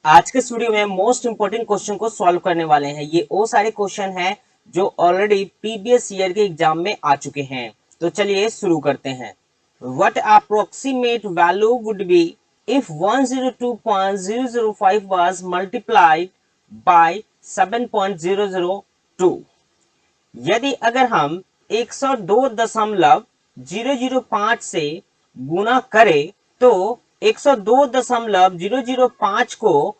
आज के वीडियो में मोस्ट इंपोर्टेंट क्वेश्चन को सॉल्व करने वाले हैं। ये वो सारे क्वेश्चन हैं जो ऑलरेडी प्रीवियस ईयर के एग्जाम में आ चुके हैं। तो चलिए शुरू करते हैं। What approximate value would be if 102.005 was multiplied by 7.002? यदि अगर हम 102.005 से गुना करें तो 102.005 को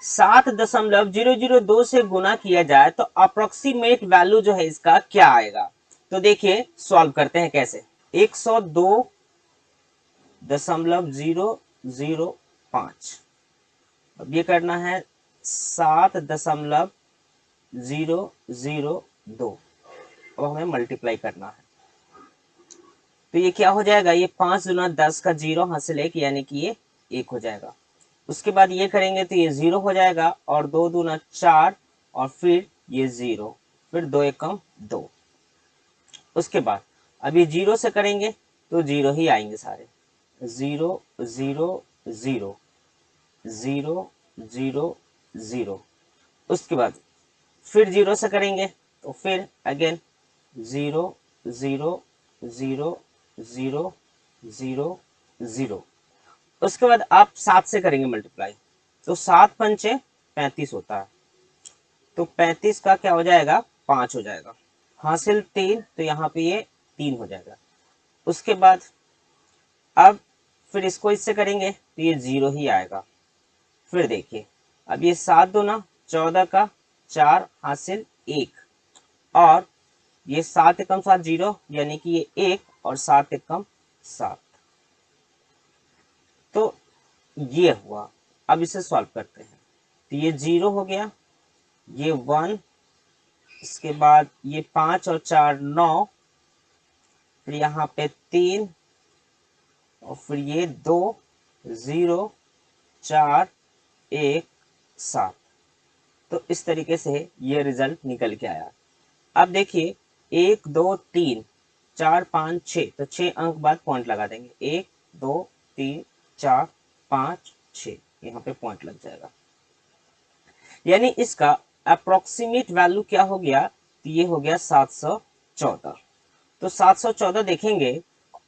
7.002 से गुना किया जाए तो अप्रोक्सीमेट वैल्यू जो है इसका क्या आएगा। तो देखिए सॉल्व करते हैं कैसे। 102.005 अब ये करना है 7.002। अब हमें मल्टीप्लाई करना है तो ये क्या हो जाएगा, ये 5 दूना 10 का 0 हासिल 1 यानी कि ये 1 हो जाएगा। उसके बाद ये करेंगे तो ये 0 हो जाएगा और 2 दूना 4 और फिर ये 0, फिर 2 एकम 2। उसके बाद अब ये 0 से करेंगे तो 0 ही आएंगे सारे, 0 0 0 0 0 0। उसके बाद फिर 0 से करेंगे तो फिर अगेन 0 0 0 0 0 0। उसके बाद आप 7 से करेंगे मल्टीप्लाई तो 7 पंचे 35 होता है, तो 35 का क्या हो जाएगा 5 हो जाएगा, हासिल 3 तो यहाँ पे ये 3 हो जाएगा। उसके बाद अब फिर इसको इससे करेंगे तो ये 0 ही आएगा। फिर देखिए अब ये 7 दूना 14 का 4 हासिल 1 और ये 7 एकम 7 0 यानी कि ये 1 और 7 एकम 7, तो ये हुआ। अब इसे सॉल्व करते हैं तो ये 0 हो गया, ये 1, इसके बाद ये 5 और 4 9, फिर यहाँ पे 3 और फिर ये 2 0 4 1 7। तो इस तरीके से ये रिजल्ट निकल के आया। अब देखिए 1 2 3 4 5 6, तो 6 अंक बाद पॉइंट लगा देंगे, 1 2 3 4 5 6, यहाँ पे पॉइंट लग जाएगा। यानी इसका अप्रोक्सीमेट वैल्यू क्या हो गया, तो ये हो गया 714। तो 714 देखेंगे,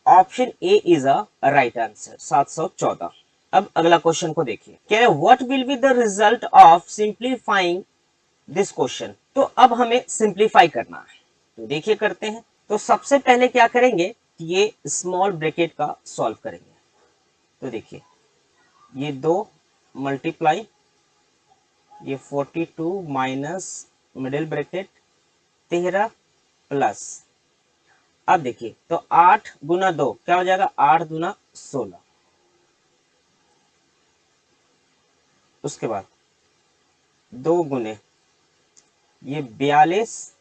option A is a right answer 714। अब अगला क्वेश्चन को देखिए, कह रहे what will be the result of simplifying this question. तो अब हमें सिंप्लीफाई करना है, तो देखिए करते हैं। तो सबसे पहले क्या करेंगे, ये स्मॉल ब्रैकेट का सॉल्व करेंगे। तो देखिए ये 2 मल्टीप्लाई ये 42 माइनस मिडिल ब्रैकेट 13 प्लस, अब देखिए तो 8 गुना 2 क्या हो जाएगा, 8 दूना 16। उसके बाद 2 गुने ये 42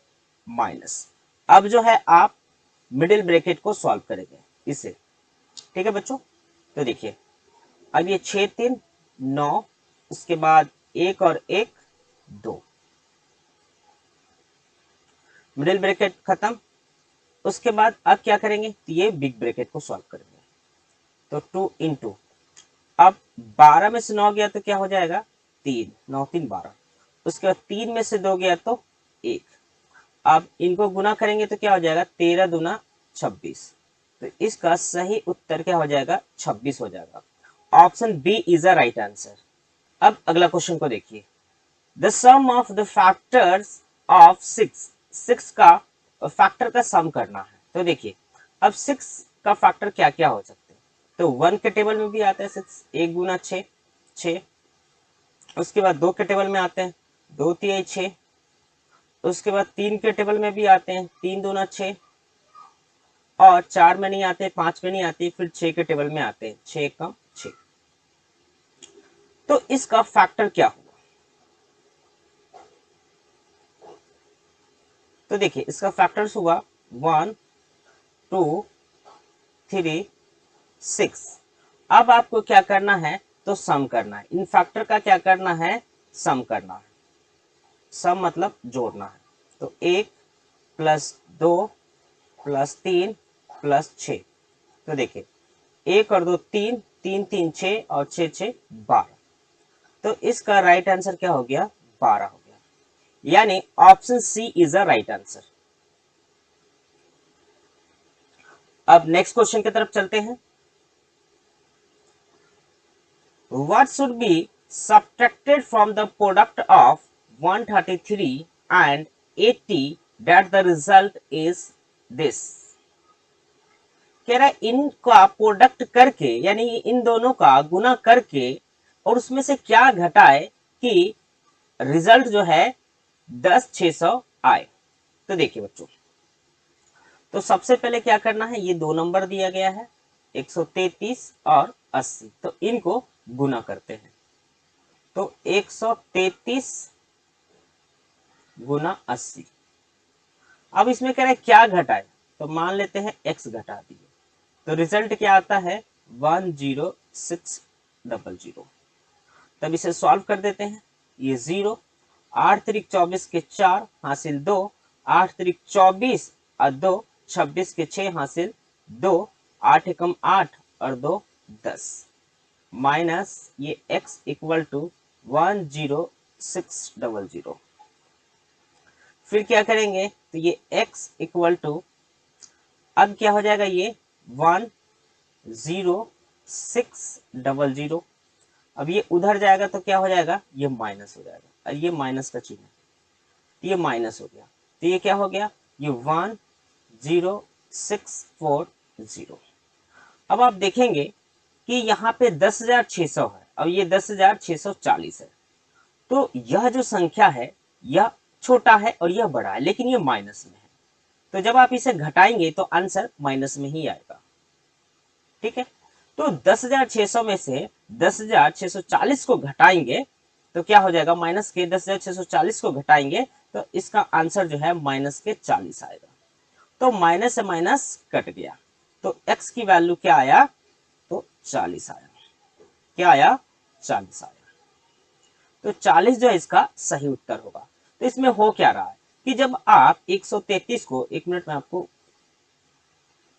माइनस, अब जो है आप मिडिल ब्रैकेट को सॉल्व करेंगे इसे, ठीक है बच्चों। तो देखिए अब ये 6 3 9, उसके बाद 1 और 1 2, मिडिल ब्रैकेट खत्म। उसके बाद अब क्या करेंगे, तो ये बिग ब्रैकेट को सॉल्व करेंगे। तो 2 इंटू, अब 12 में से 9 गया तो क्या हो जाएगा 3, 9 3 12। उसके बाद 3 में से 2 गया तो 1। अब इनको गुना करेंगे तो क्या हो जाएगा 13 दूना 26। तो इसका सही उत्तर क्या हो जाएगा 26 हो जाएगा। Option B is a right answer. अब अगला क्वेश्चन को देखिए, the sum of the factors of 6 का फैक्टर का सम करना है। तो देखिए अब 6 का फैक्टर क्या क्या हो सकते हैं, तो 1 के टेबल में भी आता है 6, 1 गुना 6 6। उसके बाद 2 के टेबल में आते हैं 2 3 6। उसके बाद 3 के टेबल में भी आते हैं 3 दूना 6, और 4 में नहीं आते, 5 में नहीं आती, फिर 6 के टेबल में आते हैं 6 कम 6। तो इसका फैक्टर क्या हुआ, तो देखिए इसका फैक्टर्स हुआ 1 2 3 6। अब आपको क्या करना है, तो सम करना है, इन फैक्टर का क्या करना है, सम करना है। सम मतलब जोड़ना है। तो 1 प्लस 2 प्लस 3 प्लस 6। तो देखिए 1 और 2 3, 3 3 6 और 6 6 12। तो इसका राइट आंसर क्या हो गया, 12 हो गया, यानी option C is a right answer. अब नेक्स्ट क्वेश्चन की तरफ चलते हैं। What should be subtracted from the product of 133 and 80 that the result is this? कह रहा है इनका प्रोडक्ट करके, यानी इन दोनों का गुना करके और उसमें से क्या घटाए कि रिजल्ट जो है 10,600 आए। तो देखिए बच्चों, तो सबसे पहले क्या करना है, ये दो नंबर दिया गया है 133 और 80, तो इनको गुना करते हैं। तो 133 गुना 80। अब इसमें कह रहे हैं क्या घटाए, तो मान लेते हैं x घटा दिए, तो रिजल्ट क्या आता है 10600। तब इसे सॉल्व कर देते हैं। ये 0, 8 त्रिक 24 के 4 हासिल 2, 8 त्रिक 24 और 2 26 के 6 हासिल 2, 8 एकम 8 और 2 10, माइनस ये x इक्वल टू 10600। फिर क्या करेंगे, तो ये x इक्वल टू, अब क्या हो जाएगा, ये 10600। अब ये उधर जाएगा तो क्या हो जाएगा, ये माइनस हो जाएगा, और ये माइनस का चिन्ह, ये माइनस हो गया, तो ये क्या हो गया, ये 10640। अब आप देखेंगे कि यहाँ पे 10,600 है, अब ये 10,640 है, तो यह जो संख्या है यह छोटा है और यह बड़ा है, लेकिन यह माइनस में है, तो जब आप इसे घटाएंगे तो आंसर माइनस में ही आएगा। ठीक है, तो 10,600 में से 10,640 को घटाएंगे तो क्या हो जाएगा, माइनस के 10,640 को घटाएंगे तो इसका आंसर जो है माइनस के 40 आएगा। तो माइनस से माइनस कट गया, तो x की वैल्यू क्या आया, तो 40 आया। क्या आया, 40 आया। तो 40 जो है इसका सही उत्तर होगा। तो इसमें हो क्या रहा है कि जब आप 133 को, एक मिनट में आपको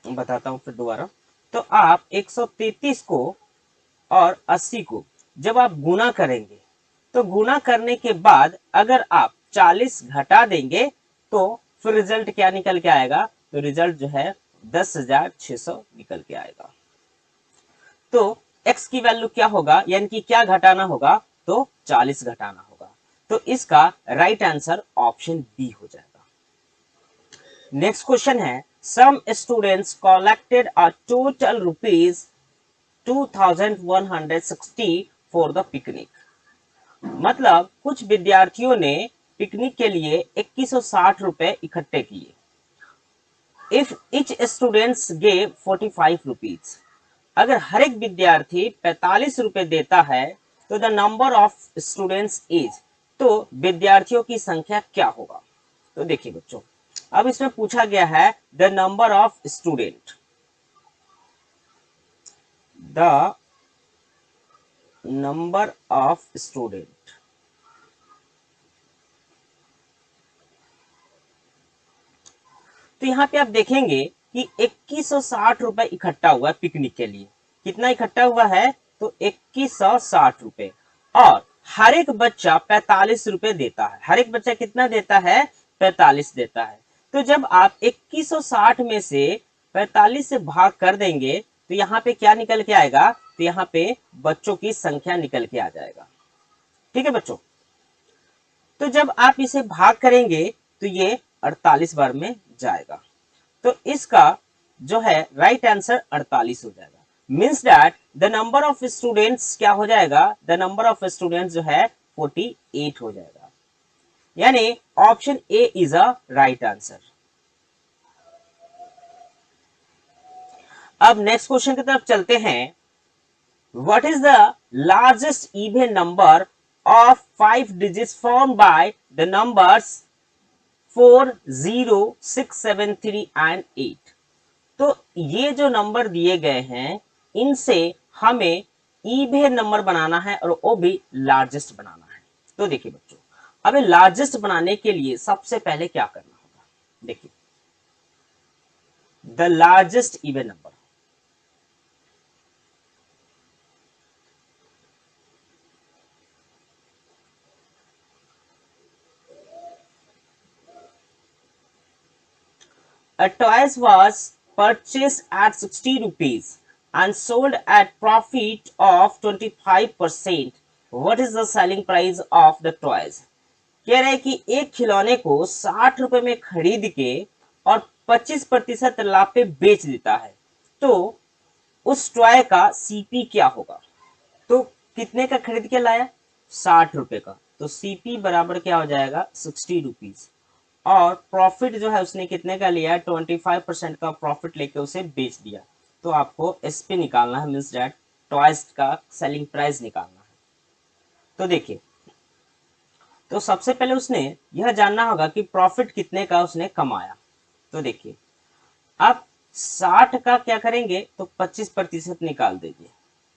बताता हूं फिर दोबारा, तो आप 133 को और 80 को जब आप गुना करेंगे तो गुना करने के बाद अगर आप 40 घटा देंगे तो फिर रिजल्ट क्या निकल के आएगा, तो रिजल्ट जो है 10,600 निकल के आएगा। तो x की वैल्यू क्या होगा, यानी कि क्या घटाना होगा, तो 40 घटाना होगा। तो इसका राइट आंसर ऑप्शन बी हो जाएगा। नेक्स्ट क्वेश्चन है, some students collected a total rupees 2,160 for the picnic. मतलब कुछ विद्यार्थियों ने पिकनिक के लिए 2160 रुपए इकट्ठे किए। If etch students gave 45 rupees, अगर हर एक विद्यार्थी 45 रुपए देता है तो the number of students is, तो विद्यार्थियों की संख्या क्या होगा। तो देखिए बच्चों, अब इसमें पूछा गया है the number of student, the number of student. तो यहां पे आप देखेंगे कि 2160 रुपए इकट्ठा हुआ है पिकनिक के लिए। कितना इकट्ठा हुआ है, तो 2160 रुपए, और हर एक बच्चा 45 रुपए देता है। हर एक बच्चा कितना देता है, 45 देता है। तो जब आप 2160 में से 45 से भाग कर देंगे तो यहाँ पे क्या निकल के आएगा, तो यहाँ पे बच्चों की संख्या निकल के आ जाएगा। ठीक है बच्चों, तो जब आप इसे भाग करेंगे तो ये 48 बार में जाएगा, तो इसका जो है राइट आंसर 48 हो जाएगा। Means that the number of students क्या हो जाएगा, द नंबर ऑफ स्टूडेंट्स जो है 48 हो जाएगा, यानी option A is a right answer. अब नेक्स्ट क्वेश्चन की तरफ चलते हैं। What is the largest even number of 5 digits formed by the numbers 4, 0, 6, 7, 3 and 8। तो ये जो नंबर दिए गए हैं इनसे हमें इवन नंबर बनाना है और वो भी लार्जेस्ट बनाना है। तो देखिए बच्चों, अब लार्जेस्ट बनाने के लिए सबसे पहले क्या करना होगा, देखिए the largest even number, A toys was purchased at 60 rupees and sold at profit of 25%. What is the selling price of the toys? कह रहे हैं कि एक खिलौने को 60 रुपए में खरीद के और 25% लाभ पे बेच देता है, तो उस टॉय का सीपी क्या होगा? तो कितने का खरीद के लाया? 60 रुपए का, तो सीपी बराबर क्या हो जाएगा? 60 रुपीज। और प्रॉफिट जो है उसने कितने का लिया? 25% का प्रॉफिट लेके उसे बेच दिया। तो आपको एसपी निकालना है, मीन्स दैट टॉयज का सेलिंग प्राइस निकालना है। तो देखिए, तो सबसे पहले उसने यह जानना होगा कि प्रॉफिट कितने का उसने कमाया। तो देखिए, आप 60 का क्या करेंगे? तो 25% निकाल दीजिए,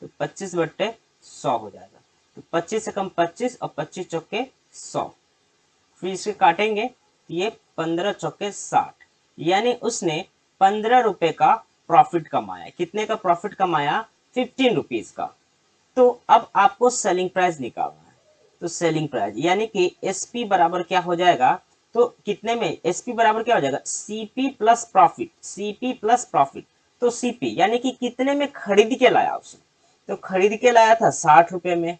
तो 25/100 हो जाएगा। तो 25 से कम 25 और 25 चौके 100, फिर इसे काटेंगे तो ये 15 चौके 60, यानी उसने 15 रुपए का प्रॉफिट कमाया। कितने का प्रॉफिट कमाया? 15 रुपीज का। तो अब आपको सेलिंग प्राइस निकालना है। तो सेलिंग प्राइस यानी कि एसपी बराबर क्या हो जाएगा? तो कितने में एसपी बराबर क्या हो जाएगा? CP plus profit, CP plus profit. तो सीपी यानी कि कितने में खरीद के लाया उसने? तो खरीद के लाया था 60 रुपए में,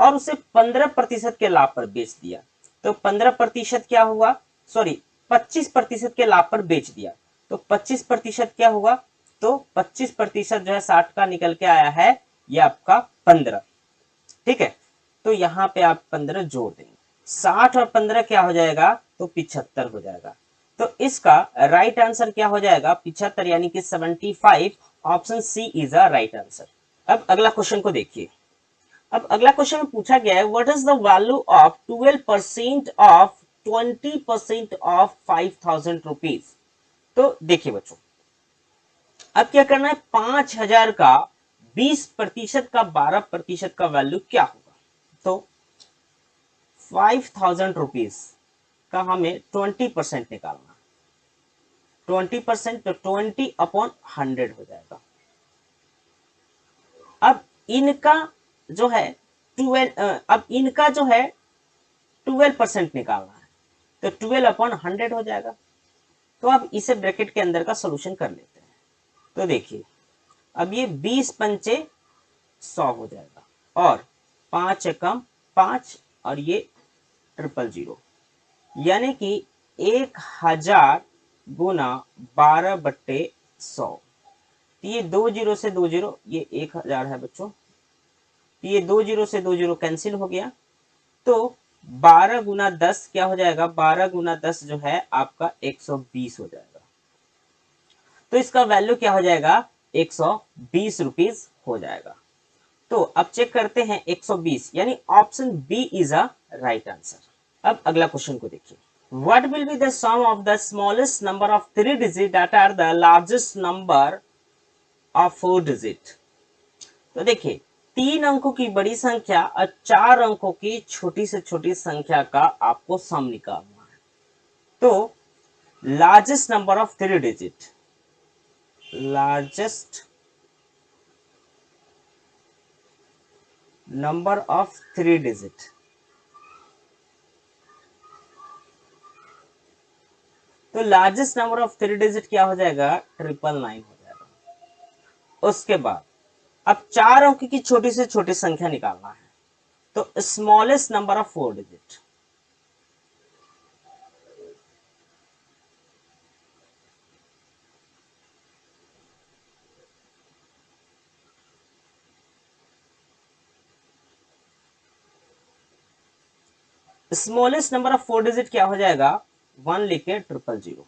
और उसे 15% के लाभ पर बेच दिया। तो 15% क्या हुआ? सॉरी, 25% के लाभ पर बेच दिया। तो 25% क्या हुआ? तो 25% जो है 60 का निकल के आया है, ये आपका 15। ठीक है, तो यहाँ पे आप 15 जोड़ देंगे। 60 और 15 क्या हो जाएगा? तो 75 हो जाएगा। तो इसका राइट आंसर क्या हो जाएगा? 75, यानी कि 75। Option C is a right answer. अब अगला क्वेश्चन को देखिए। अब अगला क्वेश्चन में पूछा गया है, what is the value of 12% of 20% of 5000 rupees. तो देखिए बच्चों, अब क्या करना है? 5000 का 20% का 12% का वैल्यू क्या होगा? तो 5000 रुपीज का हमें 20% निकालना। 20% तो 20/100 हो जाएगा। अब इनका जो है 12% निकालना है, तो 12/100 हो जाएगा। तो अब इसे ब्रैकेट के अंदर का सोल्यूशन कर लेते हैं। तो देखिए, अब ये 20 पंचे 100 हो जाएगा, और 5 एकम 5, और ये 000, यानी कि 1000 गुना 12/100। तो ये 2 जीरो से 2 जीरो, ये 1000 है बच्चों। तो ये 2 जीरो से 2 जीरो कैंसिल हो गया। तो 12 गुना 10 क्या हो जाएगा? 12 गुना 10 जो है आपका 120 हो जाएगा। तो इसका वैल्यू क्या हो जाएगा? 120 रुपीज हो जाएगा। तो अब चेक करते हैं 120, यानी option B is a right answer. अब अगला क्वेश्चन को देखिए, what will be the sum of the smallest number of 3 digit that are the largest number of 4 digit. तो देखिए, 3 अंकों की बड़ी संख्या और 4 अंकों की छोटी से छोटी संख्या का आपको सम निकालना है। तो largest number of 3 digit, largest number of 3 digit, तो लार्जेस्ट नंबर ऑफ 3 डिजिट क्या हो जाएगा? 999 हो जाएगा। उसके बाद अब 4 अंक की छोटी से छोटी संख्या निकालना है, तो smallest number of 4 digit, smallest number of 4 digit क्या हो जाएगा? 1 लिखे 000।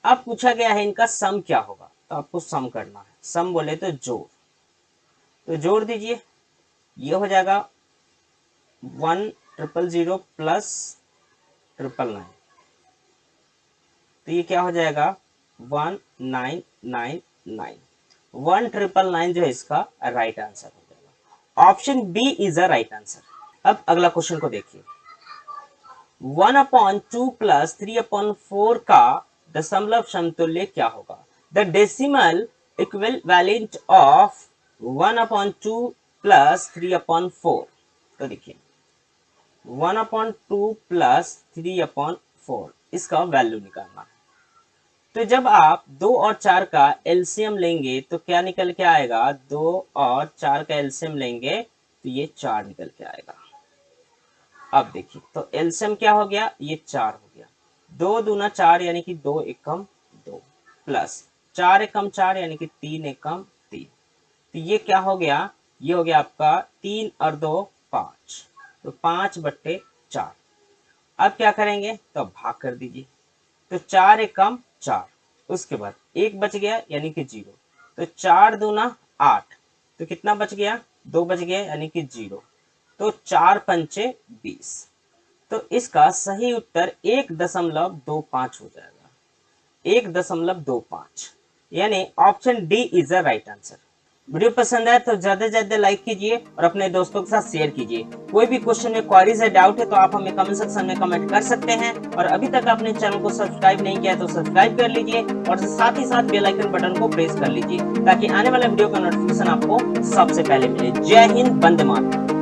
अब पूछा गया है इनका सम क्या होगा, तो आपको सम करना है। सम बोले तो जोड़, तो जोड़ दीजिए। ये हो जाएगा 1,000 प्लस 999, तो ये क्या हो जाएगा? 1999। 1999 जो है इसका राइट आंसर हो जाएगा। Option B is a right answer. अब अगला क्वेश्चन को देखिए, 1/2 प्लस 3/4 का दशमलव समतुल्य क्या होगा? The decimal equivalent of 1/2 plus 3/4। तो देखिए, 1/2 प्लस 3/4, इसका वैल्यू निकालना है। तो जब आप 2 और 4 का एलसीएम लेंगे तो क्या निकल के आएगा, 2 और 4 का एलसीएम लेंगे तो ये 4 निकल के आएगा। अब देखिए तो एलसीएम क्या हो गया, ये 4 हो गया, 2 दूना 4 यानी कि 2 एकम 2 प्लस 4 एकम 4 यानी कि 3 एकम 3, तो ये क्या हो गया, ये हो गया आपका 3 और 2 5, तो 5/4। अब क्या करेंगे तो भाग कर दीजिए, तो 4 एकम 4, उसके बाद 1 बच गया यानी कि 0, तो 4 दूना 8, तो कितना बच गया, 2 बच गया यानी कि 0, तो 4 पंचे 20। तो इसका सही उत्तर 1.25 हो जाएगा, 1.25, यानी option D is the right answer. Video पसंद आए तो ज्यादा से ज्यादा लाइक कीजिए और अपने दोस्तों के साथ शेयर कीजिए। कोई भी क्वेश्चन में क्वारीज है, डाउट है तो आप हमें कमेंट सेक्शन में कमेंट कर सकते हैं। और अभी तक आपने चैनल को सब्सक्राइब नहीं किया तो सब्सक्राइब कर लीजिए और साथ ही साथ बेल आइकन बटन को प्रेस कर लीजिए ताकि आने वाले वीडियो का नोटिफिकेशन आपको सबसे पहले मिले। जय हिंद, वंदे मातरम।